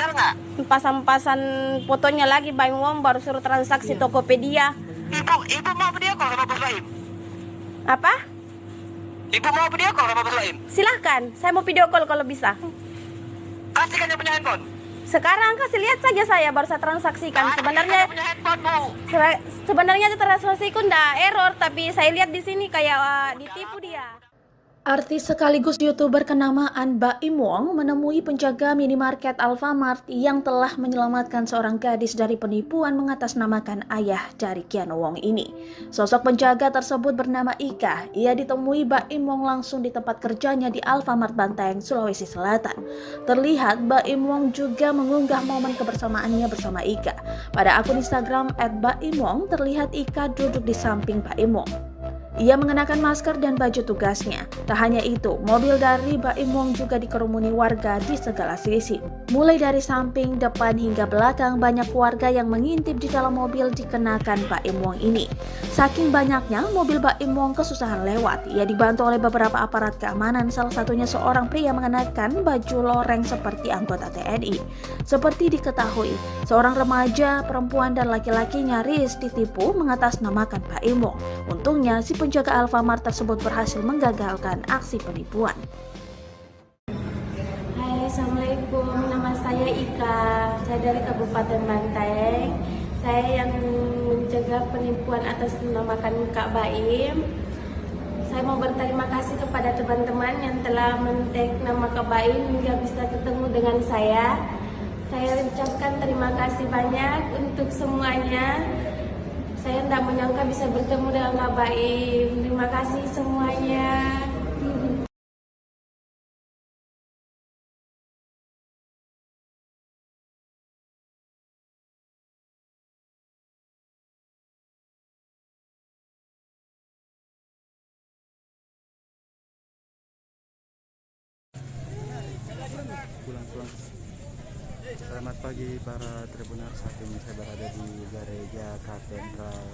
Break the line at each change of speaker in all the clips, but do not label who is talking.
kenal nggak?
Pasang-pasang fotonya lagi Baim Wong baru suruh transaksi Tokopedia.
Ibu mau video call sama Bos Baim?
Apa?
Ibu mau video call sama Bos Baim?
Silahkan, saya mau video call kalau bisa.
Kasihkan yang punya handphone.
Sekarang kasih lihat saja saya baru saya transaksikan. Sebenarnya
punya handphone, Bu.
sebenarnya transaksiku ndak error, tapi saya lihat di sini kayak ditipu dia. Artis sekaligus YouTuber kenamaan Baim Wong menemui penjaga minimarket Alfamart yang telah menyelamatkan seorang gadis dari penipuan mengatasnamakan ayah dari Kiano Wong ini. Sosok penjaga tersebut bernama Ika. Ia ditemui Baim Wong langsung di tempat kerjanya di Alfamart Banteng, Sulawesi Selatan. Terlihat Baim Wong juga mengunggah momen kebersamaannya bersama Ika. Pada akun Instagram @baimwong terlihat Ika duduk di samping Baim Wong. Ia mengenakan masker dan baju tugasnya. Tak hanya itu, mobil dari Baim Wong juga dikerumuni warga di segala sisi. Mulai dari samping, depan hingga belakang, banyak warga yang mengintip di dalam mobil dikenakan Baim Wong ini. Saking banyaknya, mobil Baim Wong kesusahan lewat. Ia dibantu oleh beberapa aparat keamanan, salah satunya seorang pria mengenakan baju loreng seperti anggota TNI. Seperti diketahui, seorang remaja, perempuan, dan laki-laki nyaris ditipu mengatasnamakan Baim Wong. Untungnya, si penjaga Alfamart tersebut berhasil menggagalkan aksi penipuan. Hai, Assalamualaikum. Nama saya Ika. Saya dari Kabupaten Banteng. Saya yang mencegah penipuan atas namakan Kak Baim. Saya mau berterima kasih kepada teman-teman yang telah men-tag nama Kak Baim hingga bisa ketemu dengan saya. Saya ucapkan terima kasih banyak untuk semuanya. Saya tidak menyangka bisa bertemu dengan Kak Baim. Terima kasih semuanya.
Pulang. Selamat pagi para Tribuners. Saat ini saya berada di Gereja Katedral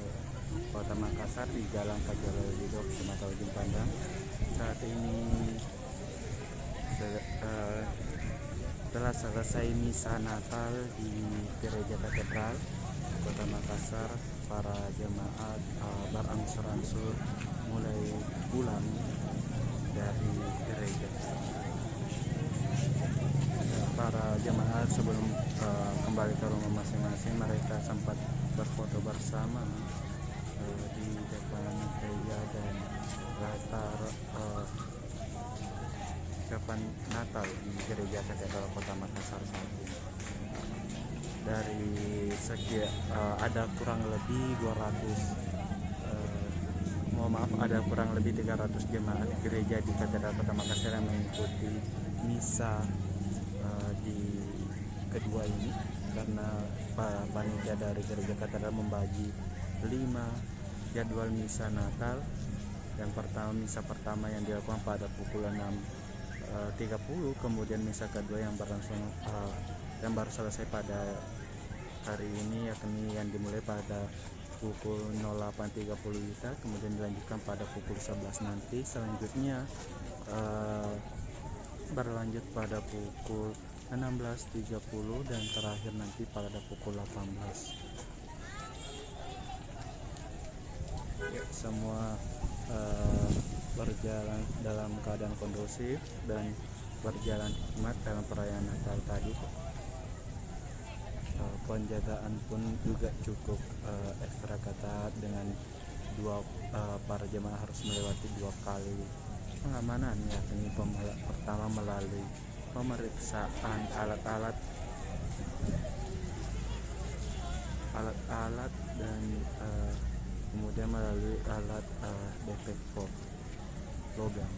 Kota Makassar di Jalan Kajolo Lido, Kecamatan Ujung Pandang. Saat ini telah selesai misa Natal di Gereja Katedral Kota Makassar. Para jemaat berangsur-angsur mulai pulang dari gereja. Para jemaat sebelum kembali ke rumah masing-masing, mereka sempat berfoto bersama di depan gereja dan latar ucapan Natal di Gereja Katedral Kota Makassar saat ini. Dari ada kurang lebih 300 jemaat gereja di Katedral Kota Makassar yang mengikuti misa di kedua ini, karena panitia dari Gereja Katedral membagi 5 jadwal misa Natal. Yang pertama, misa pertama yang dilakukan pada pukul 6.30, kemudian misa kedua yang baru selesai pada hari ini, yakni yang dimulai pada pukul 08.30 WITA, kemudian dilanjutkan pada pukul 11 nanti. Selanjutnya berlanjut pada pukul 16.30 dan terakhir nanti pada pukul 18. Semua berjalan dalam keadaan kondusif dan berjalan hikmat dalam perayaan Natal tadi. Penjagaan pun juga cukup ekstra ketat dengan para jemaah harus melewati 2 kali pengamanan, yakni pertama melalui pemeriksaan alat-alat dan kemudian melalui alat detektor logam.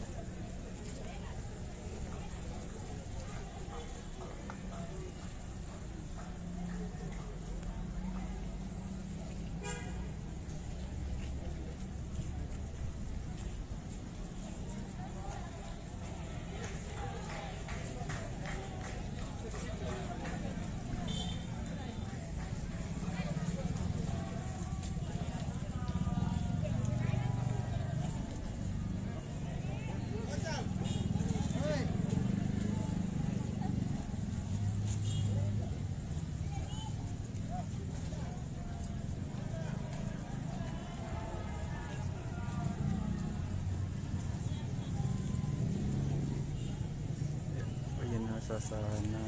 suasana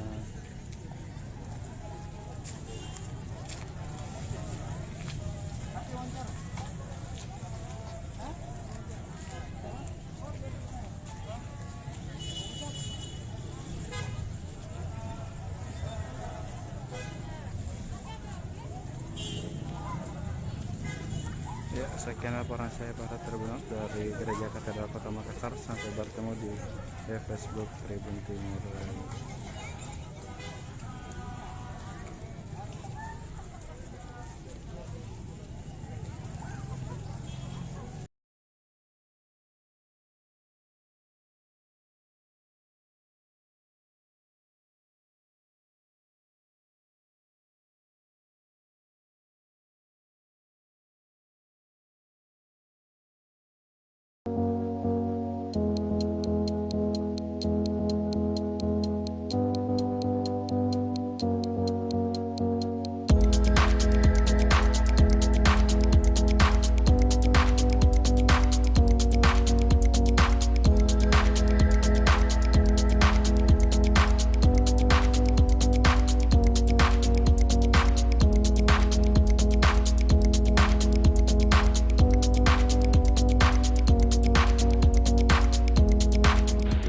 ya. Sekian laporan saya para Tribuners dari Gereja Katedral Kota Makassar. Sampai bertemu di Facebook Tribun Timur.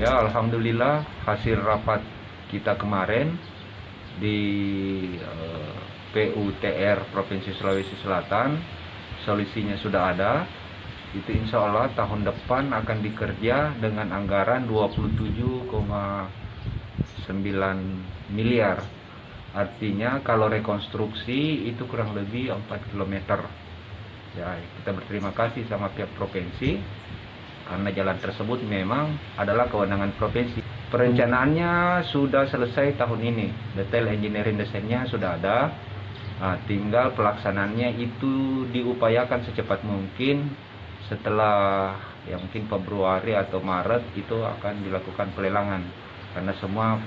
Ya, alhamdulillah hasil rapat kita kemarin di PUTR Provinsi Sulawesi Selatan, solusinya sudah ada. Itu insya Allah tahun depan akan dikerja dengan anggaran 27,9 miliar. Artinya kalau rekonstruksi itu kurang lebih 4 km. Ya, kita berterima kasih sama pihak provinsi karena jalan tersebut memang adalah kewenangan provinsi. Perencanaannya sudah selesai tahun ini, detail engineering desainnya sudah ada. Nah, tinggal pelaksanaannya itu diupayakan secepat mungkin. Setelah ya mungkin Februari atau Maret itu akan dilakukan pelelangan, karena semua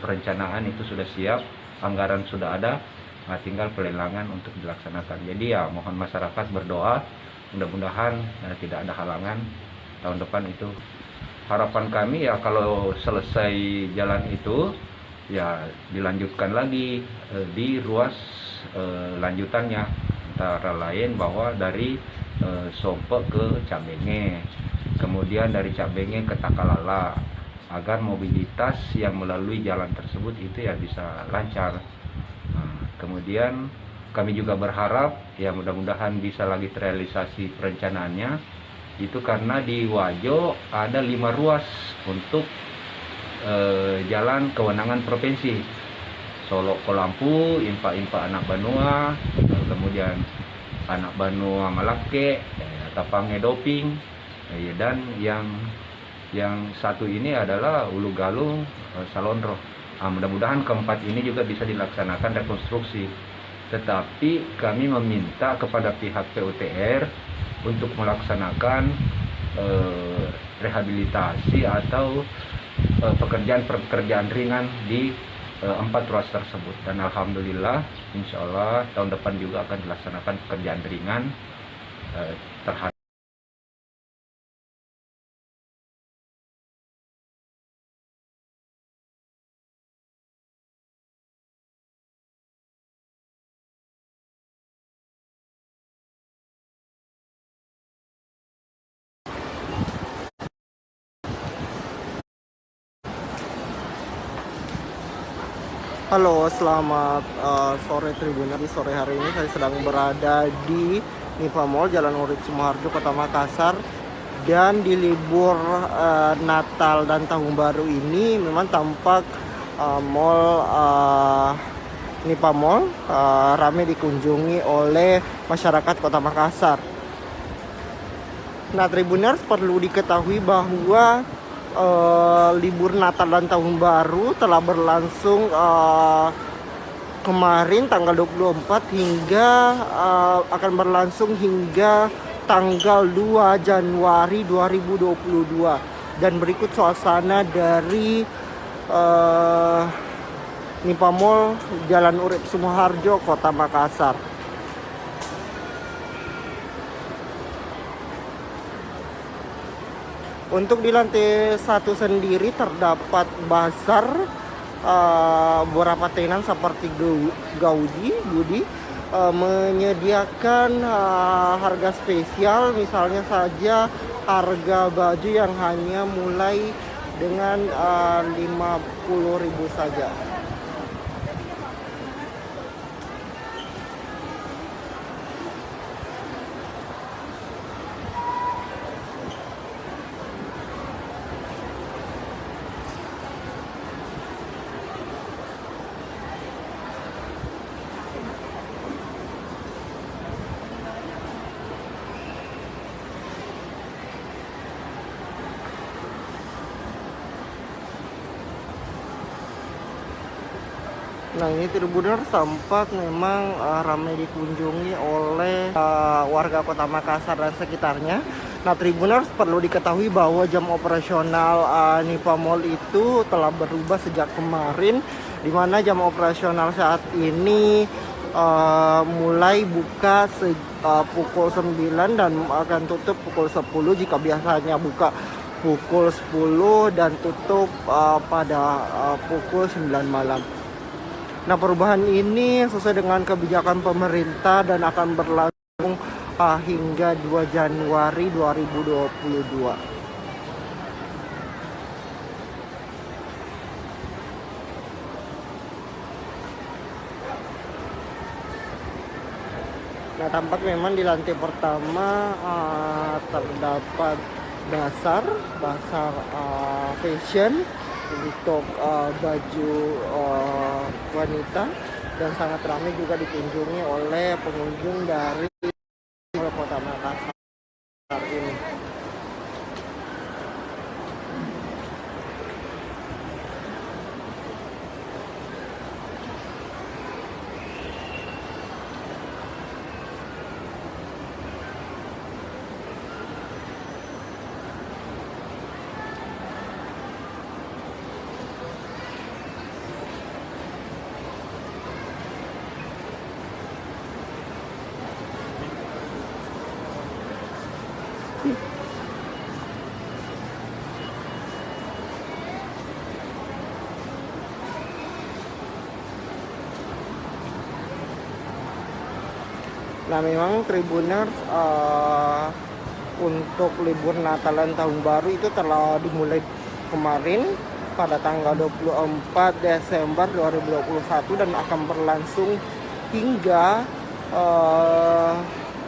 perencanaan itu sudah siap, anggaran sudah ada. Nah, tinggal pelelangan untuk dilaksanakan. Jadi ya mohon masyarakat berdoa, mudah-mudahan tidak ada halangan tahun depan itu. Harapan kami ya kalau selesai jalan itu ya dilanjutkan lagi di ruas lanjutannya, antara lain bahwa dari Sompe ke Cabenge, kemudian dari Cabenge ke Takalala, agar mobilitas yang melalui jalan tersebut itu ya bisa lancar. Nah, kemudian kami juga berharap ya mudah-mudahan bisa lagi terrealisasi perencanaannya. Itu karena di Wajo ada 5 ruas untuk jalan kewenangan provinsi. Solo Kolampu, Impa-Impa Anak Banua, kemudian Anak Banua Malake, Tapange Doping, dan yang satu ini adalah Ulu Galung Salonro. Nah, mudah-mudahan keempat ini juga bisa dilaksanakan rekonstruksi. Tetapi kami meminta kepada pihak PUTR untuk melaksanakan rehabilitasi atau pekerjaan ringan di 4 ruas tersebut. Dan alhamdulillah insya Allah tahun depan juga akan dilaksanakan pekerjaan ringan terhadap
Halo, selamat sore Tribuners. Di sore hari ini saya sedang berada di Nipa Mall, Jalan Urip Sumoharjo, Kota Makassar. Dan di libur Natal dan Tahun Baru ini memang tampak mall Nipa Mall ramai dikunjungi oleh masyarakat Kota Makassar. Nah, Tribuners, perlu diketahui bahwa libur Natal dan Tahun Baru telah berlangsung kemarin tanggal 24 hingga akan berlangsung hingga tanggal 2 Januari 2022. Dan berikut suasana dari Nipa Mall, Jalan Urip Sumoharjo, Kota Makassar. Untuk di lantai 1 sendiri terdapat bazar, beberapa tenan seperti Gaudi, Budi menyediakan harga spesial, misalnya saja harga baju yang hanya mulai dengan 50.000 saja. Nah, ini Tribuners tampak memang ramai dikunjungi oleh warga Kota Makassar dan sekitarnya. Nah, Tribuners perlu diketahui bahwa jam operasional Nipa Mall itu telah berubah sejak kemarin, di mana jam operasional saat ini mulai buka pukul 9 dan akan tutup pukul 10 jika biasanya buka pukul 10 dan tutup pada pukul 9 malam. Nah, perubahan ini sesuai dengan kebijakan pemerintah dan akan berlangsung hingga 2 Januari 2022. Nah, tampak memang di lantai pertama terdapat bazar fashion untuk baju wanita, dan sangat ramai juga dikunjungi oleh pengunjung dari Kota Makassar ini. Nah, memang Tribuners untuk libur Natal dan Tahun Baru itu telah dimulai kemarin pada tanggal 24 Desember 2021 dan akan berlangsung hingga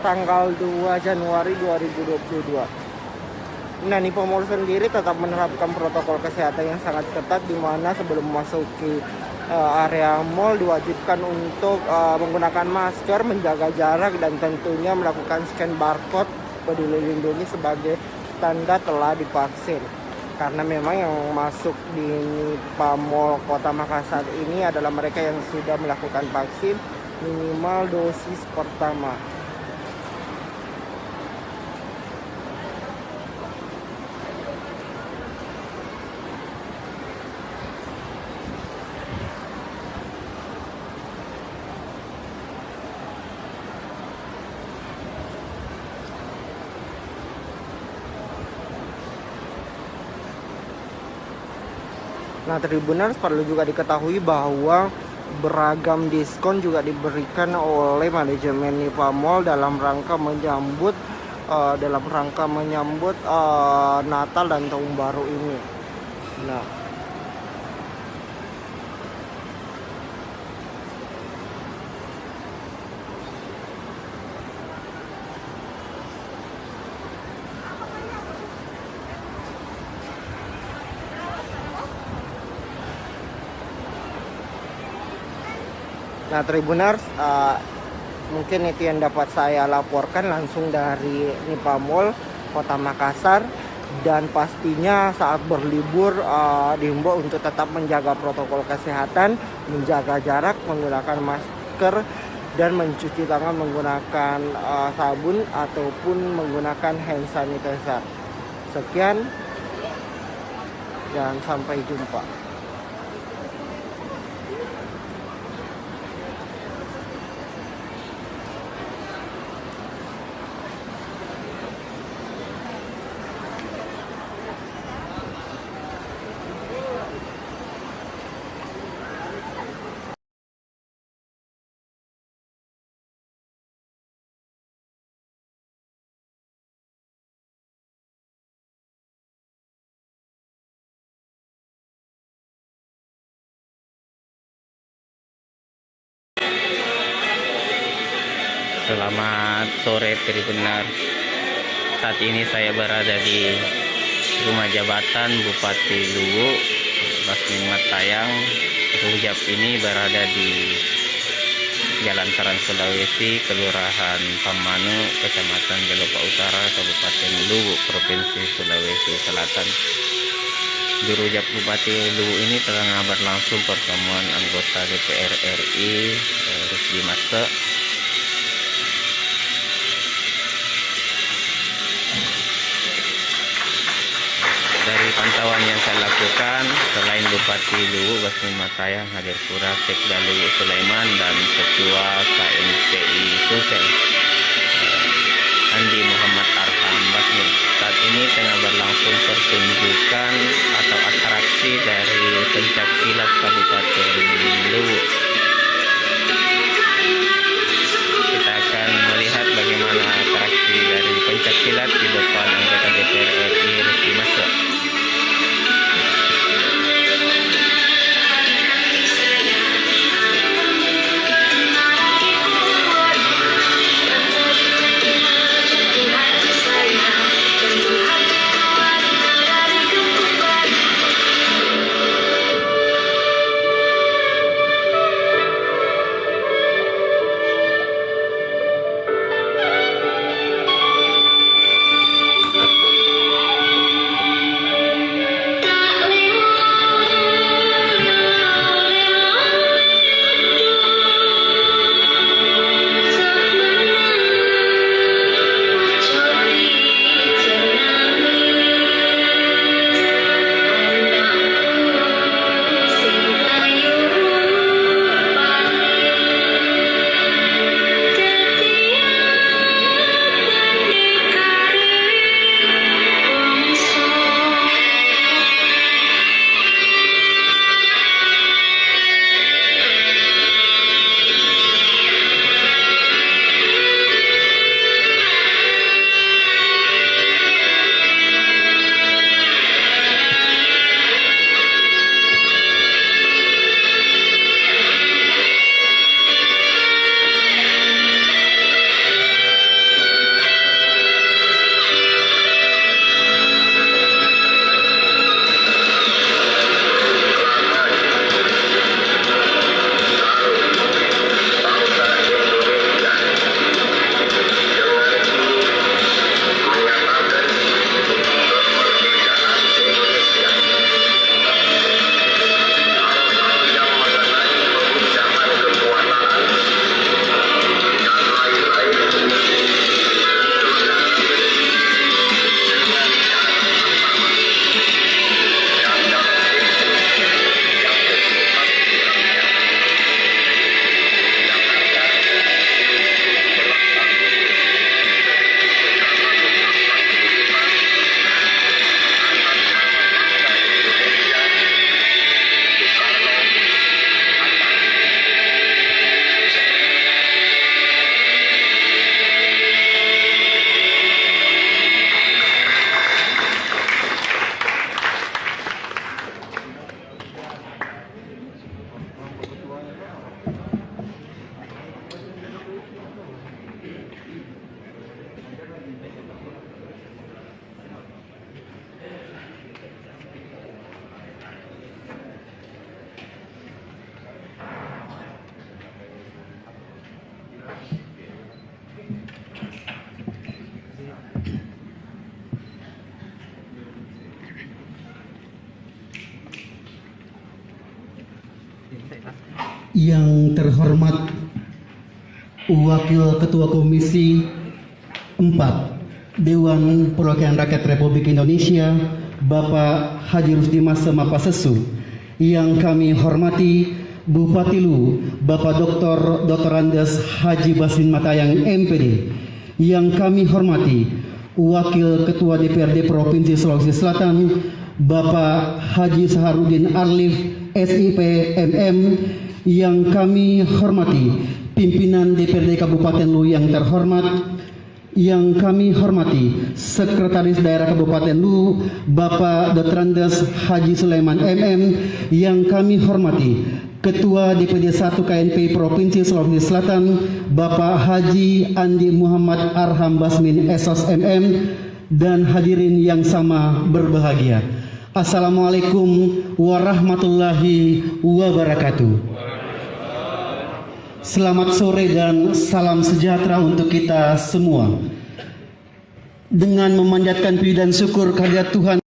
tanggal 2 Januari 2022. Nah, Nipa Mall sendiri tetap menerapkan protokol kesehatan yang sangat ketat, di mana sebelum memasuki area mall diwajibkan untuk menggunakan masker, menjaga jarak, dan tentunya melakukan scan barcode Peduli Lindungi sebagai tanda telah divaksin. Karena memang yang masuk di Nipa Mall Kota Makassar ini adalah mereka yang sudah melakukan vaksin minimal dosis pertama. Nah, Tribuners perlu juga diketahui bahwa beragam diskon juga diberikan oleh manajemen Nipa Mall dalam rangka menyambut Natal dan Tahun Baru ini. Nah, Tribuners, mungkin itu yang dapat saya laporkan langsung dari Nipa Mall Kota Makassar, dan pastinya saat berlibur dihimbau untuk tetap menjaga protokol kesehatan, menjaga jarak, menggunakan masker, dan mencuci tangan menggunakan sabun ataupun menggunakan hand sanitizer. Sekian dan sampai jumpa.
Selamat sore Tribunner. Saat ini saya berada di rumah jabatan Bupati Luwu, Basmin Matayang. Rujak ini berada di Jalan Trans Sulawesi, Kelurahan Pamanu, Kecamatan Belopa Utara, Kabupaten Luwu, Provinsi Sulawesi Selatan. Di rujak Bupati Luwu ini tengah berlangsung pertemuan anggota DPR RI Rusdi Mase. Dari pantauan yang saya lakukan, selain Bupati Luwu Basmin Matayang, hadir pula Sekda Luwu Sulaiman dan Ketua KMPI Sulsel Andi Muhammad Arham Basmin. Saat ini tengah berlangsung pertunjukan atau atraksi dari pencak silat Kabupaten Luwu. Kita akan melihat bagaimana atraksi dari pencak silat di depan anggota DPR RI Rusdi Mase.
Yang terhormat Wakil Ketua Komisi 4 Dewan Perwakilan Rakyat Republik Indonesia Bapak Haji Rusdi Mase Mapasesu, yang kami hormati Bupati Luwu Bapak Dr. Andes Haji Basmin Matayang MPD, yang kami hormati Wakil Ketua DPRD Provinsi Sulawesi Selatan Bapak Haji Saharudin Arlif SIP MM, yang kami hormati pimpinan DPRD Kabupaten Luwu yang terhormat, yang kami hormati Sekretaris Daerah Kabupaten Luwu Bapak Dr. Andes Haji Sulaiman MM, yang kami hormati Ketua DPD 1 KNP Provinsi Sulawesi Selatan, Bapak Haji Andi Muhammad Arham Basmin SOS MM, dan hadirin yang sama berbahagia. Assalamualaikum warahmatullahi wabarakatuh. Selamat sore dan salam sejahtera untuk kita semua. Dengan memanjatkan puji dan syukur kehadirat Tuhan,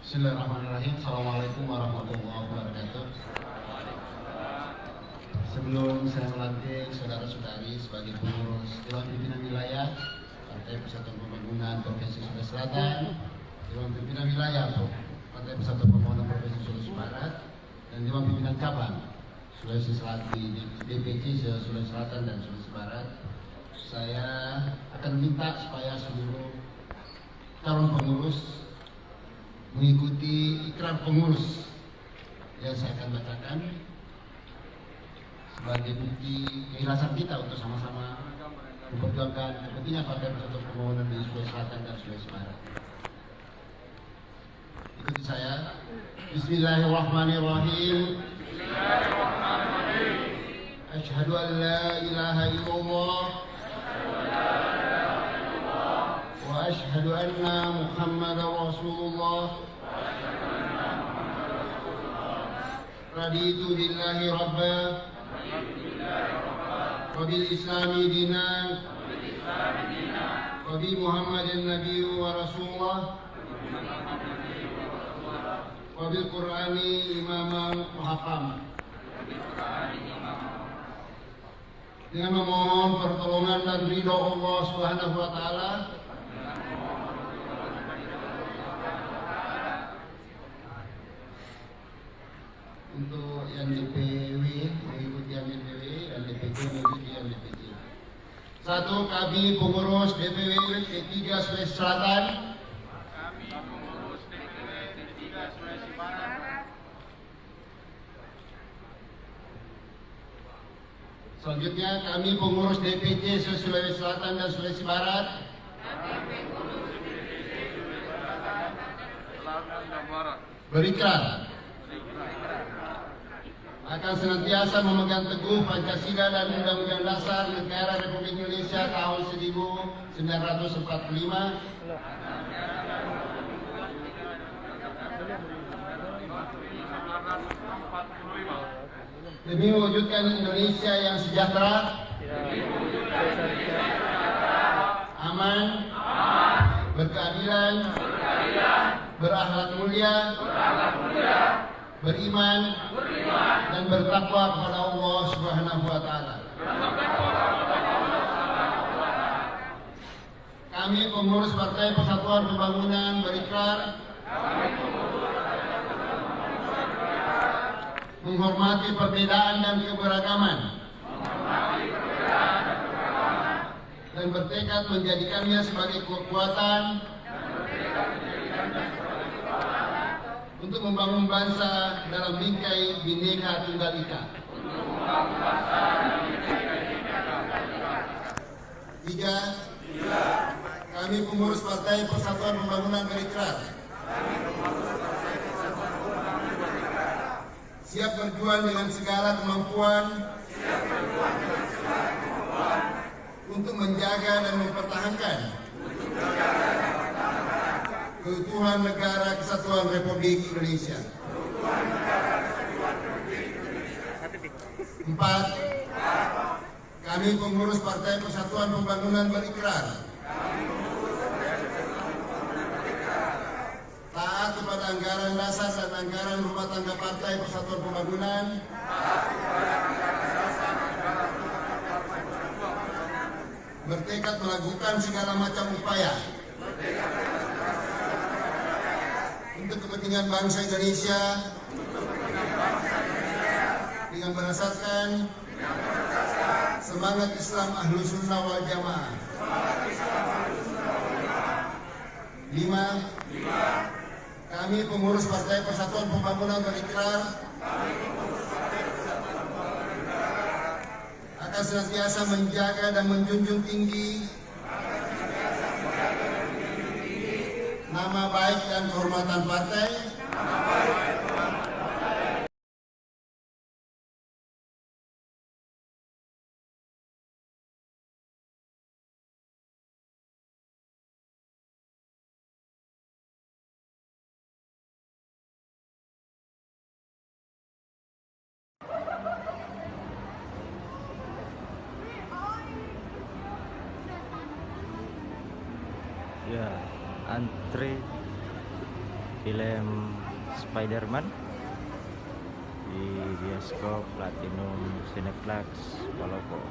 Bismillahirrahmanirrahim. Assalamualaikum warahmatullahi wabarakatuh. Sebelum saya melantik saudara-saudari sebagai pengurus Dewan Pimpinan Wilayah Partai Persatuan Pembangunan Provinsi Sulawesi Selatan, Dewan Pimpinan Wilayah Partai Persatuan Pembangunan Provinsi Sulawesi Barat, dan Dewan Pimpinan Cabang Sulawesi Selatan di DPC Sulawesi Selatan dan Sulawesi Barat, saya akan minta supaya seluruh calon pengurus mengikuti ikrar pengurus yang saya akan bacakan sebagai bukti keikhlasan kita untuk sama-sama memperjuangkan kepentingan Partai Persatuan Pembangunan di Sulawesi Selatan dan Sulawesi Barat. Ikuti saya. Bismillahirrahmanirrahim. Asyhadu an la ilaha illallah wa asyhadu anna Muhammadar Rasulullah. Raditu billahi rabba wa bil islami dinan wa bi Muhammadin nabiyyu wa rasulullah wa bil Qur'ani imaman wa hakama. Dengan memohon pertolongan dan ridho Allah Subhanahu wa taala, untuk yang DPW mengikuti yang DPW, dan DPC mengikuti yang DPC. Satu, kami pengurus DPW D3 Sulawesi Selatan. Kami pengurus DPW D3 Sulawesi Barat. Selanjutnya, kami pengurus DPC Sulawesi Selatan dan Sulawesi Barat. Kami pengurus DPC Sulawesi Selatan dan Barat. Berikrar akan senantiasa memegang teguh Pancasila dan Undang-Undang Dasar Negara Republik Indonesia tahun 1945, demi mewujudkan Indonesia yang sejahtera, aman, berkeadilan, berakhlak mulia, beriman, dan bertakwa kepada Allah Subhanahu wa taala. Kami pengurus Partai Persatuan Pembangunan berikrar menghormati perbedaan dan keberagaman, dan bertekad menjadikannya sebagai kekuatan untuk membangun bangsa dalam bingkai Bhinneka Tunggal Ika. 3. Kami pengurus Partai Persatuan Pembangunan berikrar siap berjuang dengan segala kemampuan untuk menjaga dan mempertahankan keutuhan negara kesatuan Republik Indonesia. 4. Kami pengurus Partai Persatuan Pembangunan berikrar taat kepada anggaran dasar dan anggaran rumah tangga Partai Persatuan Pembangunan. Bertekad melakukan segala macam upaya untuk kepentingan bangsa Indonesia dengan berdasarkan semangat Islam Ahlus Sunnah wal Jamaah. 5. Kami pengurus Partai Persatuan Pembangunan berikrar akan senantiasa menjaga dan menjunjung tinggi nama baik dan kehormatan partai,
ya, antri film Spider-Man di bioskop Platinum Cineplex Palopo.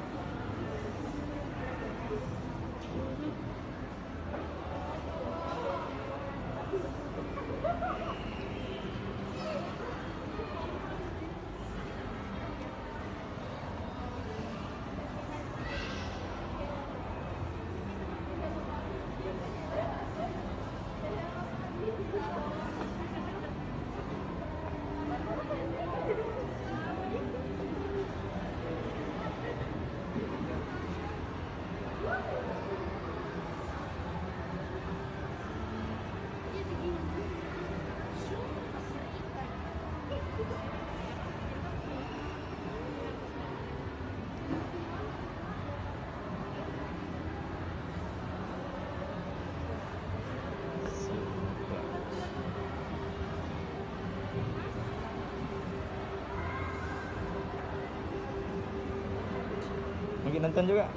Mungkin nonton juga.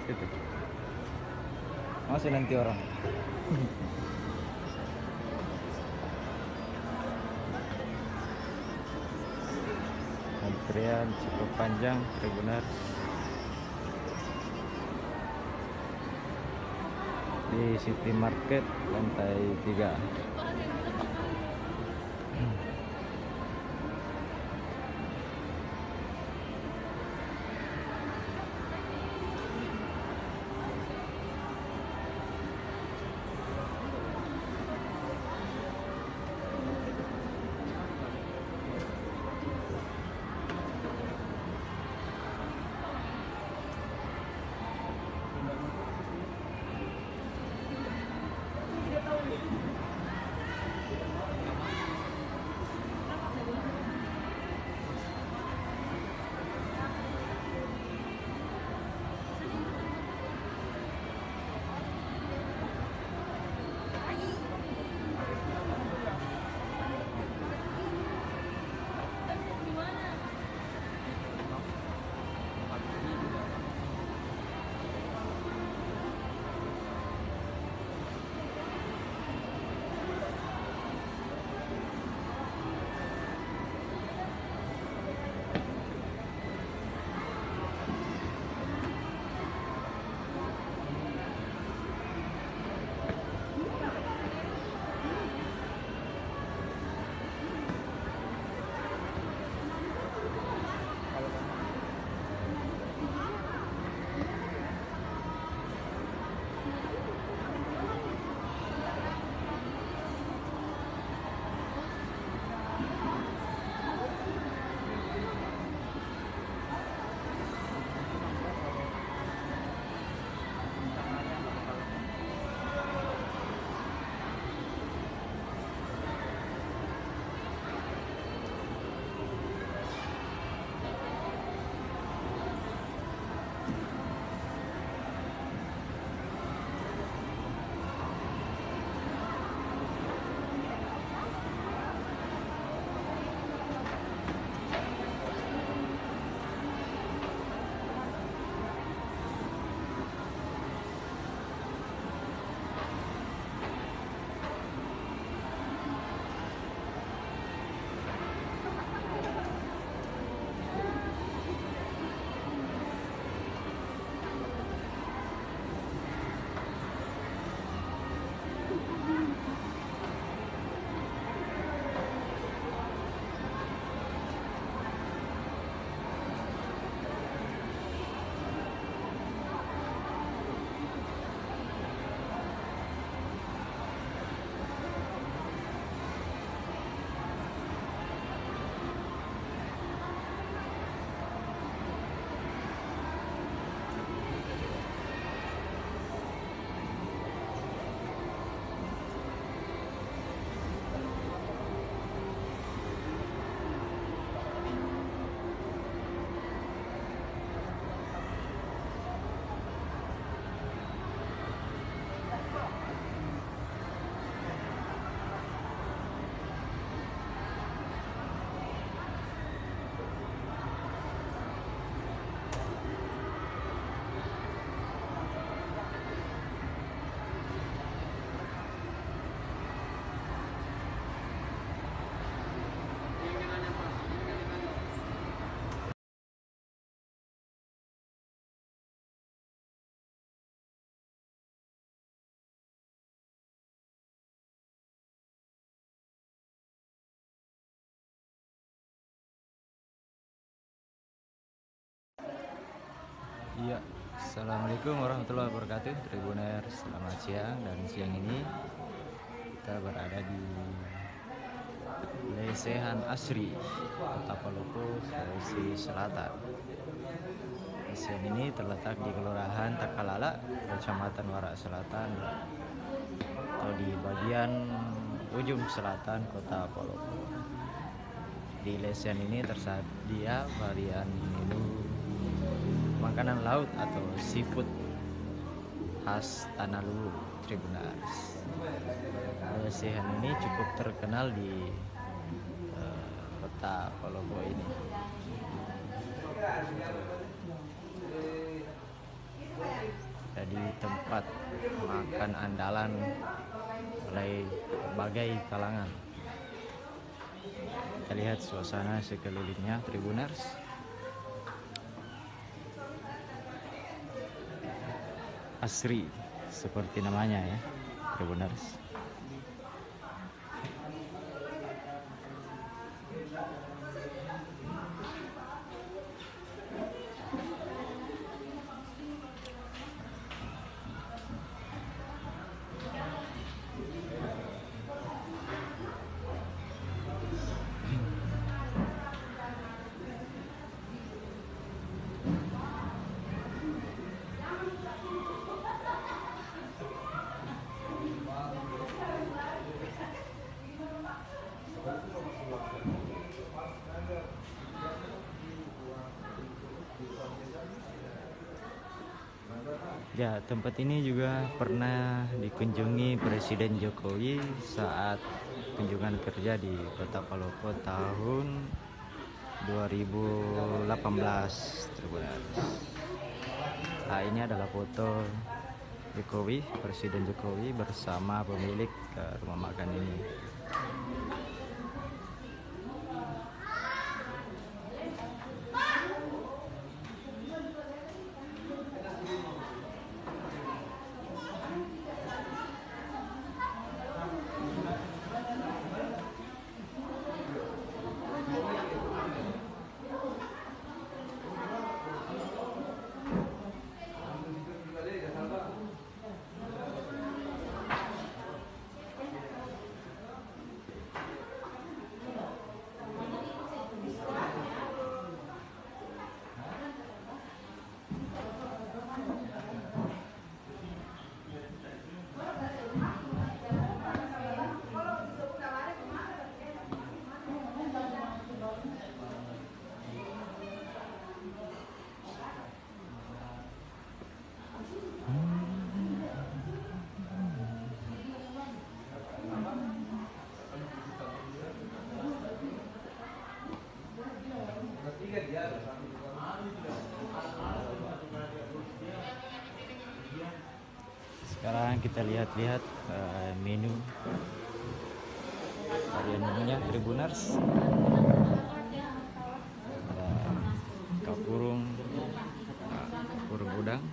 Itu. Masih nanti orang. Antrian cukup panjang, Tribuners. Di City Market lantai 3.
Assalamualaikum warahmatullahi wabarakatuh, Tribuners. Selamat siang, dan siang ini kita berada di Lesehan Asri, Kota Palopo, Sulawesi Selatan. Lesehan ini terletak di Kelurahan Takalala, Kecamatan Warak Selatan, atau di bagian ujung selatan Kota Palopo. Di Lesehan ini tersedia varian menu makanan laut atau seafood khas Tanah Luwu, Tribuners. Lesehan ini cukup terkenal di Kota Palopo ini. Jadi tempat makan andalan oleh berbagai kalangan. Kita lihat suasana sekelilingnya, Tribuners. Asri seperti namanya ya, Tribuners. Ya, tempat ini juga pernah dikunjungi Presiden Jokowi saat kunjungan kerja di Kota Palopo tahun 2018, Tribuners. Nah, ini adalah foto Jokowi, Presiden Jokowi bersama pemilik rumah makan ini. Sekarang kita lihat-lihat menu varian menunya, Tribuners. Ada kapurung udang,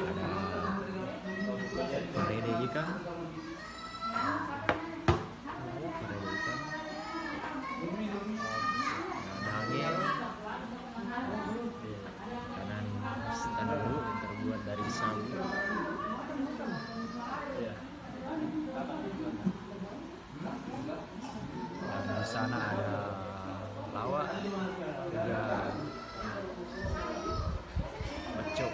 ada parede ikan, daging, makanan Tanah Luwu yang terbuat dari sawi. Dan di sana ada lawak, juga becok.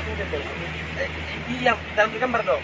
Iya, dalam gambar dong.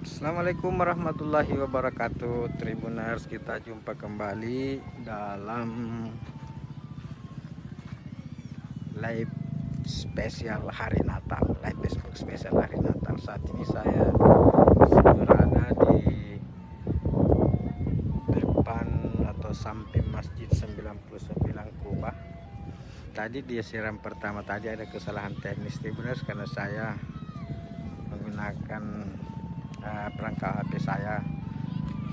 Assalamualaikum warahmatullahi wabarakatuh, Tribuners. Kita jumpa kembali dalam live spesial hari Natal, live Facebook spesial hari Natal. Saat ini saya berada di depan atau samping Masjid 99 Kubah. Tadi di siaran pertama tadi ada kesalahan teknis, Tribuners, karena saya menggunakan perangkat HP saya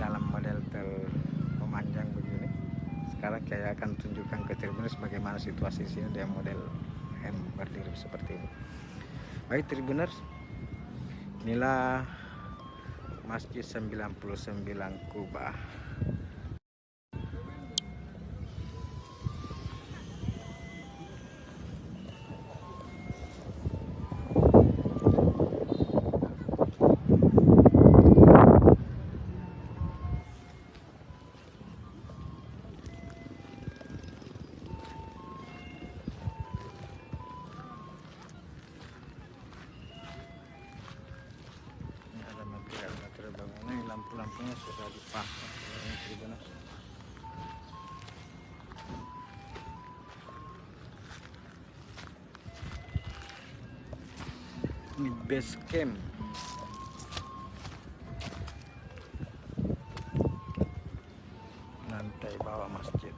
dalam model memanjang begini. Sekarang saya akan tunjukkan ke Tribuners bagaimana situasi di sini dengan model M berdiri seperti ini. Baik Tribuners, inilah Masjid 99 Kubah. Lampu-lampunya sudah dipasang. Ini Tribuners. Ini base camp. Lantai bawah masjid.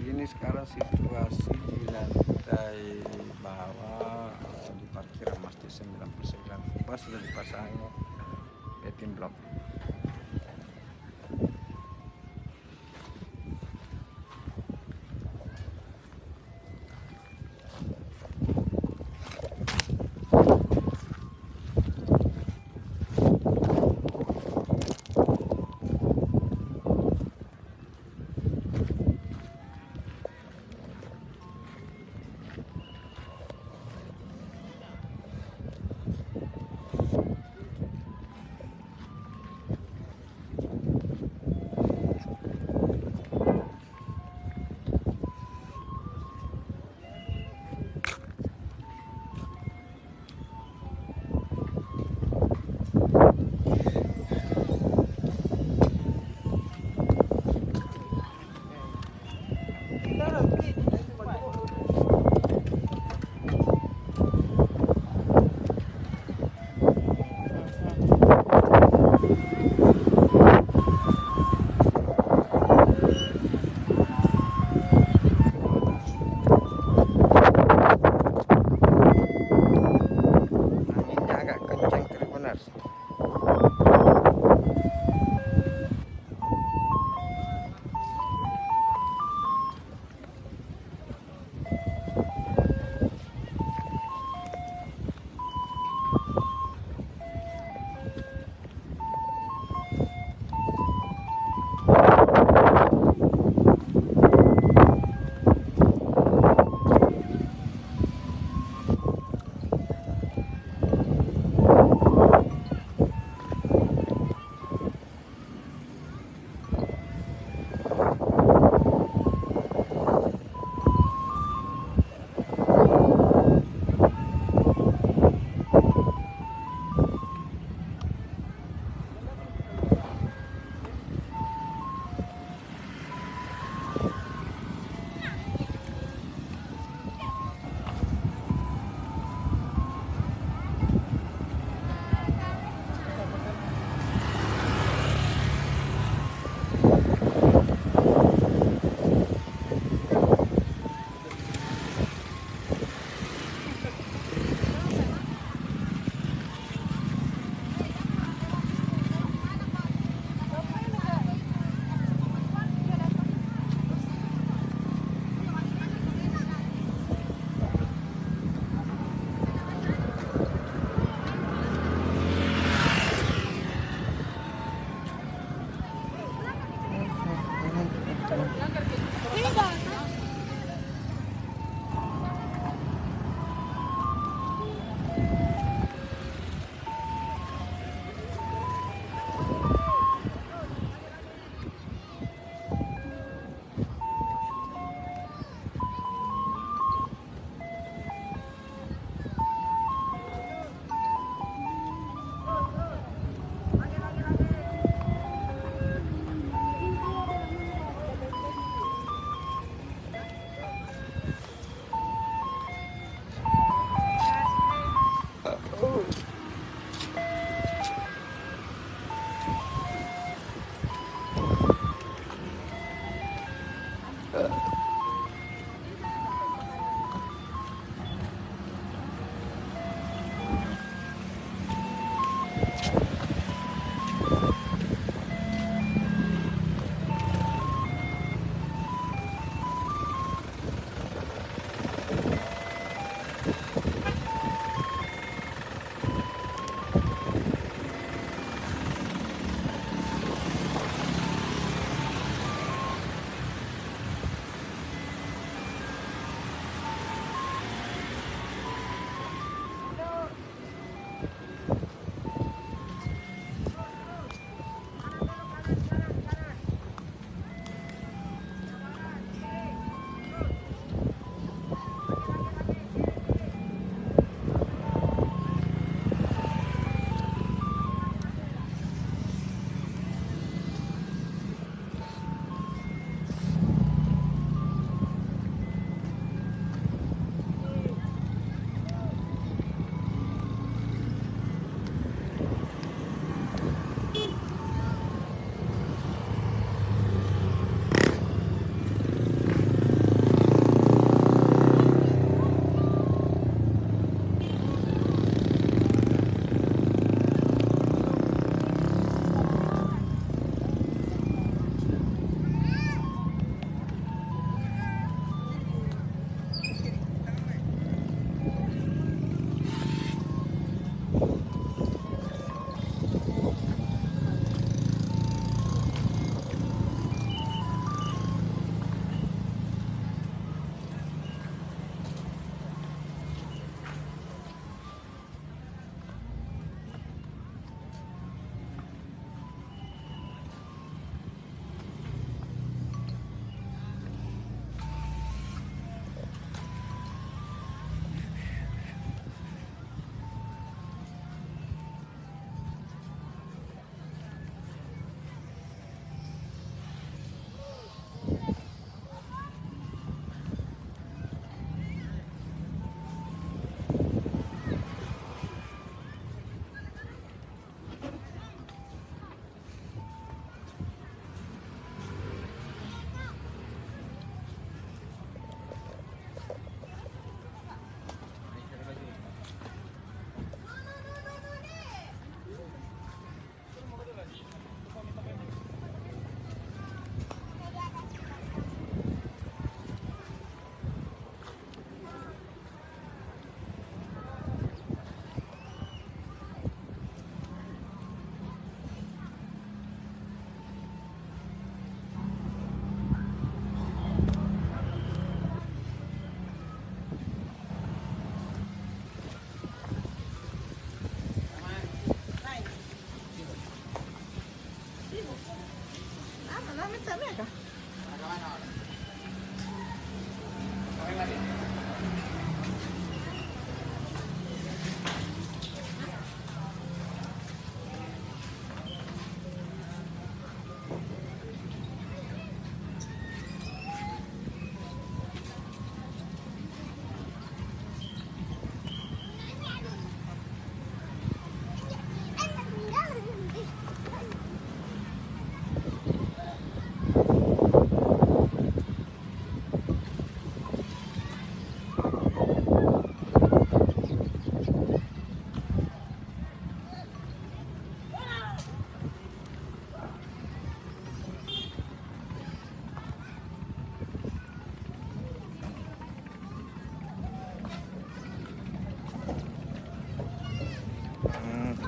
Ini sekarang situasi di lantai bawah di parkiran Masjid 99 Kubah sudah dipasang beton blok.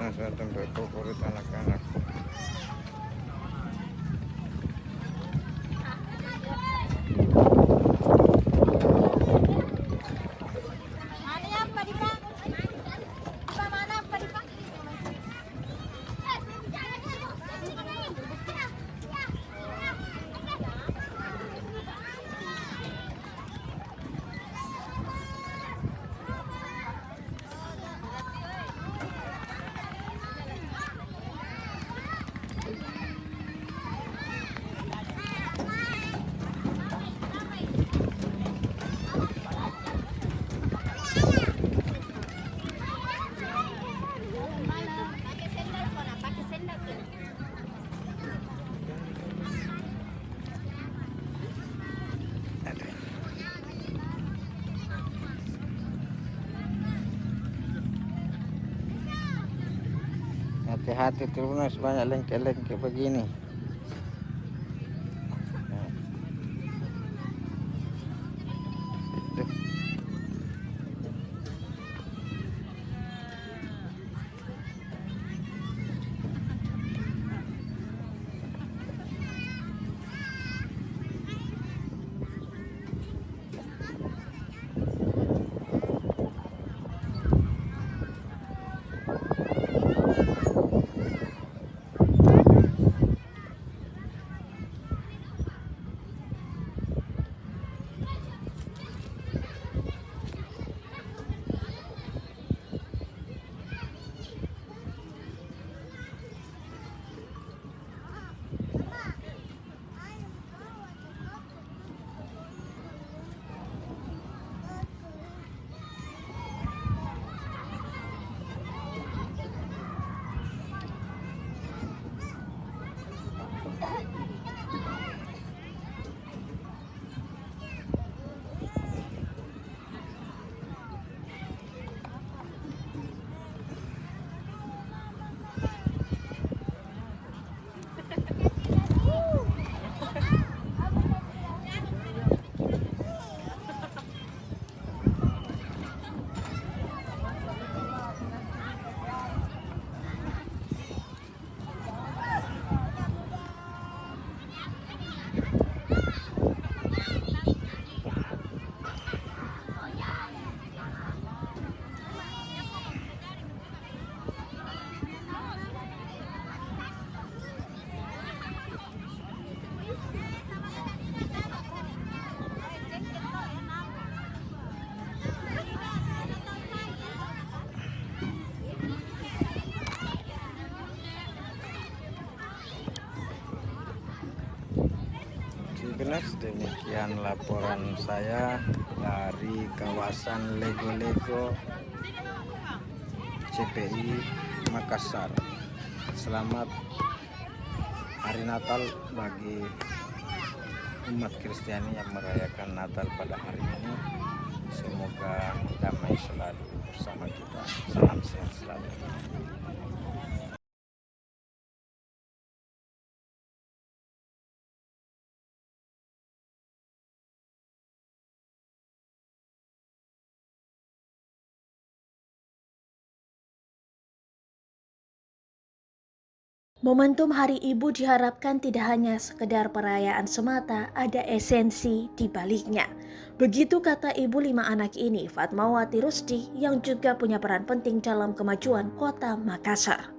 masa tempat favorit anak-anak. Hati-hati Tribuners, banyak lengke-lengke begini. Demikian laporan saya dari kawasan Lego-Lego CPI Makassar. Selamat Hari Natal bagi umat Kristiani yang merayakan Natal pada hari ini. Semoga damai selalu bersama kita. Salam sehat selalu.
Momentum Hari Ibu diharapkan tidak hanya sekedar perayaan semata, ada esensi di baliknya. Begitu kata ibu 5 anak ini, Fatmawati Rusdi, yang juga punya peran penting dalam kemajuan Kota Makassar.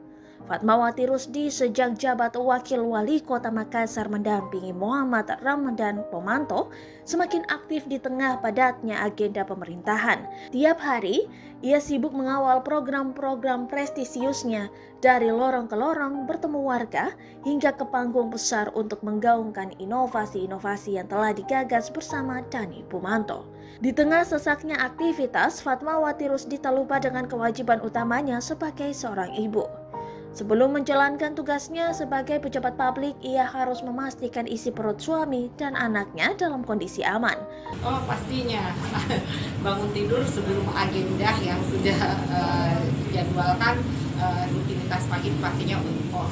Fatmawati Rusdi sejak jabat Wakil Wali Kota Makassar mendampingi Muhammad Ramadan Pomanto semakin aktif di tengah padatnya agenda pemerintahan. Tiap hari, ia sibuk mengawal program-program prestisiusnya dari lorong ke lorong bertemu warga hingga ke panggung besar untuk menggaungkan inovasi-inovasi yang telah digagas bersama Dani Pomanto. Di tengah sesaknya aktivitas, Fatmawati Rusdi tak lupa dengan kewajiban utamanya sebagai seorang ibu. Sebelum menjalankan tugasnya sebagai pejabat publik, ia harus memastikan isi perut suami dan anaknya dalam kondisi aman.
Oh pastinya, bangun tidur sebelum agenda yang sudah dijadwalkan, rutinitas pagi pastinya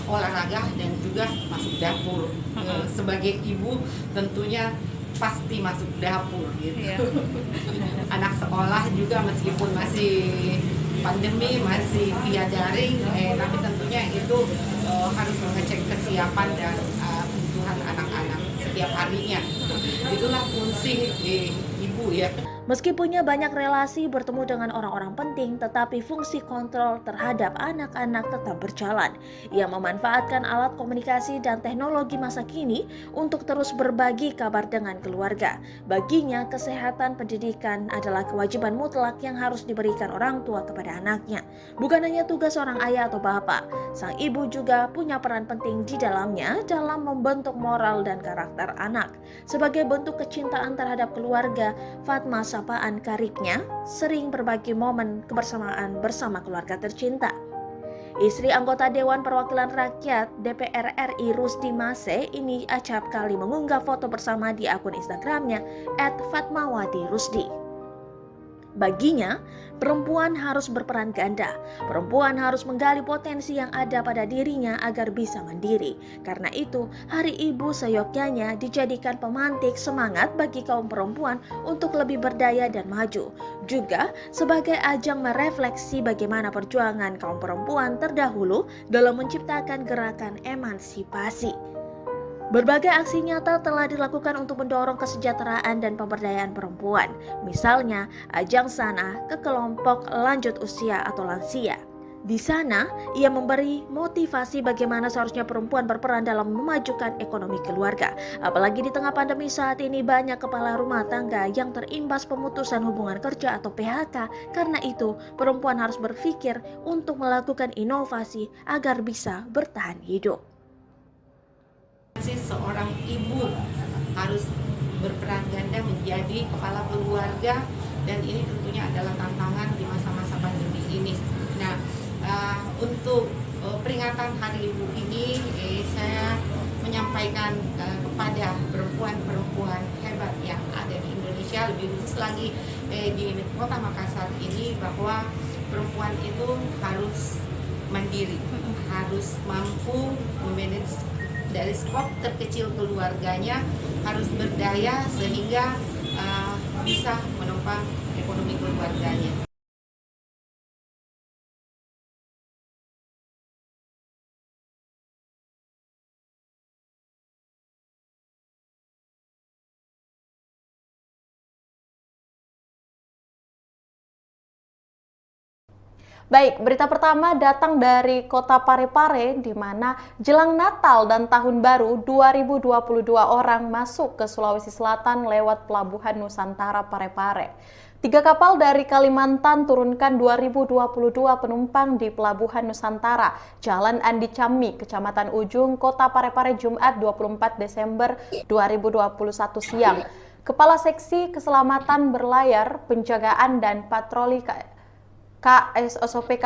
olahraga dan juga masuk dapur. Sebagai ibu tentunya pasti masuk dapur gitu. Anak sekolah juga meskipun masih pandemi masih via daring, tapi tentunya itu harus mengecek kesiapan dan kebutuhan anak-anak setiap harinya. Itulah fungsi ibu ya.
Meski punya banyak relasi bertemu dengan orang-orang penting, tetapi fungsi kontrol terhadap anak-anak tetap berjalan. Ia memanfaatkan alat komunikasi dan teknologi masa kini untuk terus berbagi kabar dengan keluarga. Baginya, kesehatan pendidikan adalah kewajiban mutlak yang harus diberikan orang tua kepada anaknya. Bukan hanya tugas seorang ayah atau bapak, sang ibu juga punya peran penting di dalamnya dalam membentuk moral dan karakter anak. Sebagai bentuk kecintaan terhadap keluarga, Fatma sapaan karibnya sering berbagi momen kebersamaan bersama keluarga tercinta. Istri anggota Dewan Perwakilan Rakyat DPR RI Rusdi Mase ini acap kali mengunggah foto bersama di akun Instagramnya @fatmawati_rusdi. Baginya, perempuan harus berperan ganda. Perempuan harus menggali potensi yang ada pada dirinya agar bisa mandiri. Karena itu, Hari Ibu seyogyanya dijadikan pemantik semangat bagi kaum perempuan untuk lebih berdaya dan maju. Juga sebagai ajang merefleksi bagaimana perjuangan kaum perempuan terdahulu dalam menciptakan gerakan emansipasi. Berbagai aksi nyata telah dilakukan untuk mendorong kesejahteraan dan pemberdayaan perempuan. Misalnya, ajang sana ke kelompok lanjut usia atau lansia. Di sana, ia memberi motivasi bagaimana seharusnya perempuan berperan dalam memajukan ekonomi keluarga. Apalagi di tengah pandemi saat ini banyak kepala rumah tangga yang terimbas pemutusan hubungan kerja atau PHK. Karena itu, perempuan harus berpikir untuk melakukan inovasi agar bisa bertahan hidup.
Seorang ibu harus berperan ganda menjadi kepala keluarga, dan ini tentunya adalah tantangan di masa-masa pandemi ini. Nah, untuk peringatan Hari Ibu ini, saya menyampaikan kepada perempuan-perempuan hebat yang ada di Indonesia, lebih khusus lagi di Kota Makassar ini, bahwa perempuan itu harus mandiri, harus mampu memanage dari skop terkecil keluarganya, harus berdaya sehingga bisa menopang ekonomi keluarganya.
Baik, berita pertama datang dari kota Parepare, di mana jelang Natal dan Tahun Baru 2022 orang masuk ke Sulawesi Selatan lewat Pelabuhan Nusantara Parepare. 3 kapal dari Kalimantan turunkan 2022 penumpang di Pelabuhan Nusantara, Jalan Andi Cami, Kecamatan Ujung, Kota Parepare, Jumat 24 Desember 2021 siang. Kepala Seksi Keselamatan Berlayar, Penjagaan dan Patroli KSOP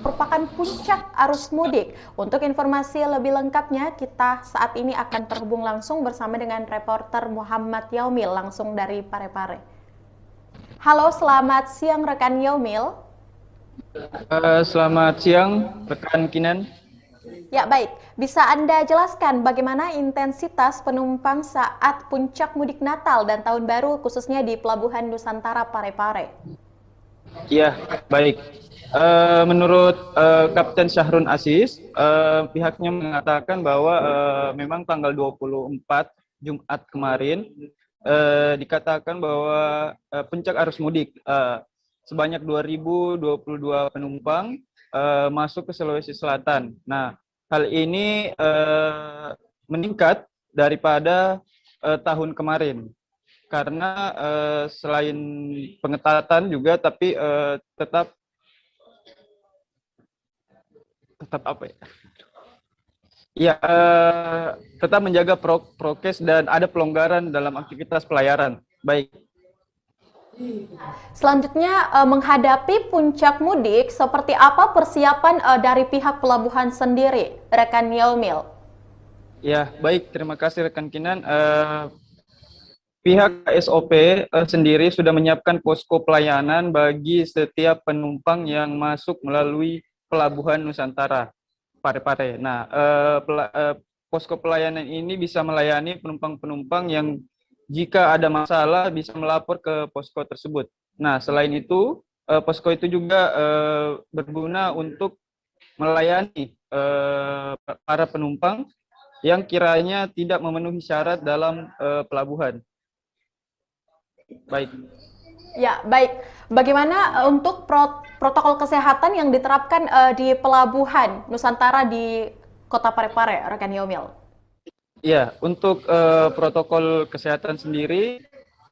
merupakan puncak arus mudik. Untuk informasi lebih lengkapnya, kita saat ini akan terhubung langsung bersama dengan reporter Muhammad Yaumil langsung dari Parepare. Halo, selamat siang rekan Yaumil.
Selamat siang rekan Kinan.
Ya, baik. Bisa Anda jelaskan bagaimana intensitas penumpang saat puncak mudik Natal dan Tahun Baru khususnya di Pelabuhan Nusantara Parepare?
Ya, baik. Menurut Kapten Syahrun Aziz, pihaknya mengatakan bahwa memang tanggal 24 Jumat kemarin dikatakan bahwa puncak arus mudik sebanyak 2022 penumpang masuk ke Sulawesi Selatan. Nah, hal ini meningkat daripada tahun kemarin karena selain pengetatan juga, tapi tetap apa ya? Ya, tetap menjaga prokes dan ada pelonggaran dalam aktivitas pelayaran. Baik.
Selanjutnya, menghadapi puncak mudik, seperti apa persiapan dari pihak pelabuhan sendiri, rekan Yaumil?
Ya, baik. Terima kasih rekan Kinan. Pihak SOP sendiri sudah menyiapkan posko pelayanan bagi setiap penumpang yang masuk melalui Pelabuhan Nusantara Parepare. Nah, posko pelayanan ini bisa melayani penumpang-penumpang yang jika ada masalah bisa melapor ke posko tersebut. Nah, selain itu, posko itu juga berguna untuk melayani para penumpang yang kiranya tidak memenuhi syarat dalam pelabuhan. Baik.
Ya, baik. Bagaimana untuk protokol kesehatan yang diterapkan di pelabuhan Nusantara di Kota Parepare, rekan Yomil?
Ya, untuk protokol kesehatan sendiri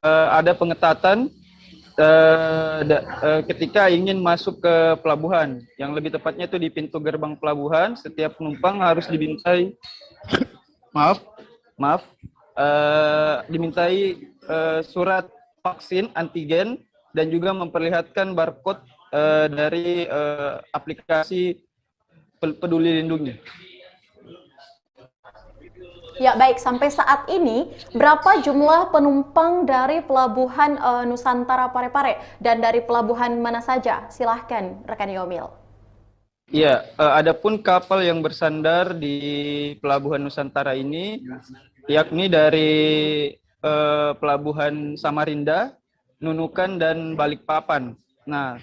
ada pengetatan ketika ingin masuk ke pelabuhan. Yang lebih tepatnya itu di pintu gerbang pelabuhan, setiap penumpang harus dimintai dimintai surat vaksin antigen dan juga memperlihatkan barcode dari aplikasi Peduli Lindungi.
Ya, baik. Sampai saat ini, berapa jumlah penumpang dari pelabuhan Nusantara Parepare dan dari pelabuhan mana saja? Silahkan, rekan Yomil.
Ya, adapun kapal yang bersandar di pelabuhan Nusantara ini, yakni dari pelabuhan Samarinda, Nunukan, dan Balikpapan. Nah,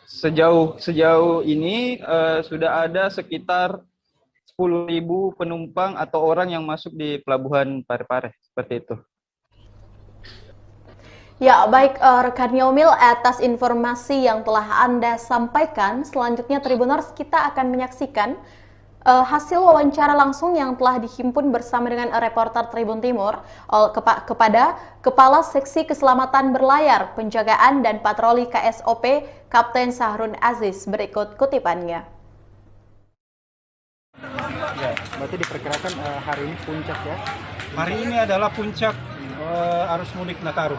sejauh ini sudah ada sekitar 10.000 penumpang atau orang yang masuk di pelabuhan Parepare, seperti itu.
Ya, baik rekan Yomil, atas informasi yang telah Anda sampaikan, selanjutnya Tribuners kita akan menyaksikan hasil wawancara langsung yang telah dihimpun bersama dengan reporter Tribun Timur kepada Kepala Seksi Keselamatan Berlayar, Penjagaan dan Patroli KSOP, Kapten Sahrun Aziz. Berikut kutipannya.
Ya, berarti diperkirakan hari ini puncak ya? Hari ini adalah puncak arus mudik Nataru.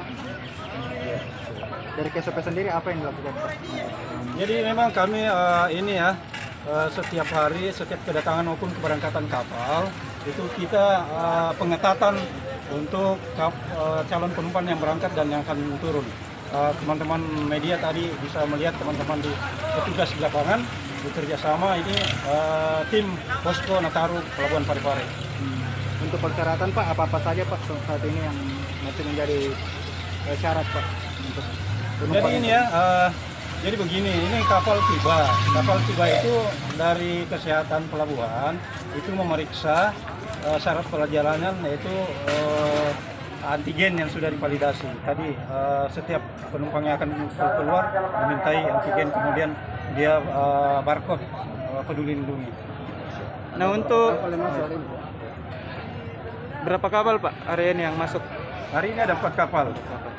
Dari KSOP sendiri apa yang dilakukan, Pak? Jadi memang kami ini ya, setiap hari, setiap kedatangan maupun keberangkatan kapal, itu kita pengetatan untuk calon penumpang yang berangkat dan yang akan turun. Teman-teman media tadi bisa melihat teman-teman di petugas di lapangan bekerja sama ini tim Posko Nataru Pelabuhan Parepare. Untuk persyaratan Pak, apa-apa saja Pak saat ini yang masih menjadi syarat Pak untuk penumpang? Jadi ini ya, jadi begini, ini kapal tiba itu dari kesehatan pelabuhan itu memeriksa syarat perjalanan yaitu antigen yang sudah divalidasi. Tadi setiap penumpang yang akan keluar dimintai antigen, kemudian dia barcode Peduli Lindungi. Nah, untuk berapa kapal Pak hari ini yang masuk? Hari ini ada 4 kapal.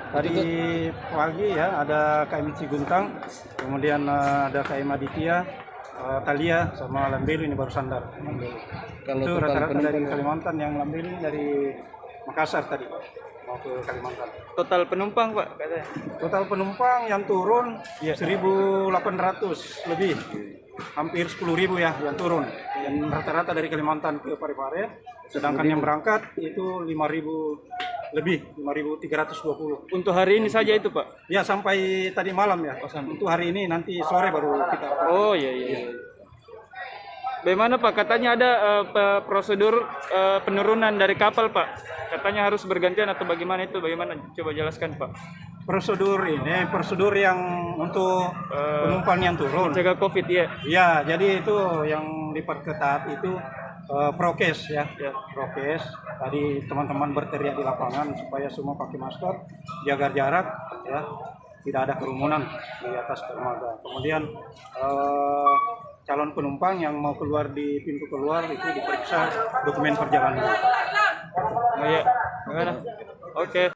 Tadi pagi ya ada KM Ciguntang, kemudian ada KM Aditya, Thalia sama Lambelu ini baru sandar. Itu rata-rata dari Kalimantan, yang Lambelu dari Makassar tadi mau ke Kalimantan. Total penumpang Pak katanya? Total penumpang yang turun 1.800 lebih, hampir 10.000 ya yang turun. Yang rata-rata dari Kalimantan ke Parepare, sedangkan yang berangkat itu 5.000 lebih, 5.320. Untuk hari ini saja itu Pak? Ya, sampai tadi malam ya. Untuk hari ini, nanti sore baru kita. Oh iya. Bagaimana Pak? Katanya ada prosedur penurunan dari kapal Pak. Katanya harus bergantian atau bagaimana itu? Bagaimana? Coba jelaskan Pak. Prosedur ini, prosedur yang untuk penumpang yang turun. Mencegah COVID ya? Ya, jadi itu yang diperketat itu prokes ya, prokes. Tadi teman-teman berteriak di lapangan supaya semua pakai masker, jaga jarak ya, tidak ada kerumunan di atas dermaga. Kemudian calon penumpang yang mau keluar di pintu keluar itu diperiksa dokumen perjalanan. Oh iya, gimana? Oke.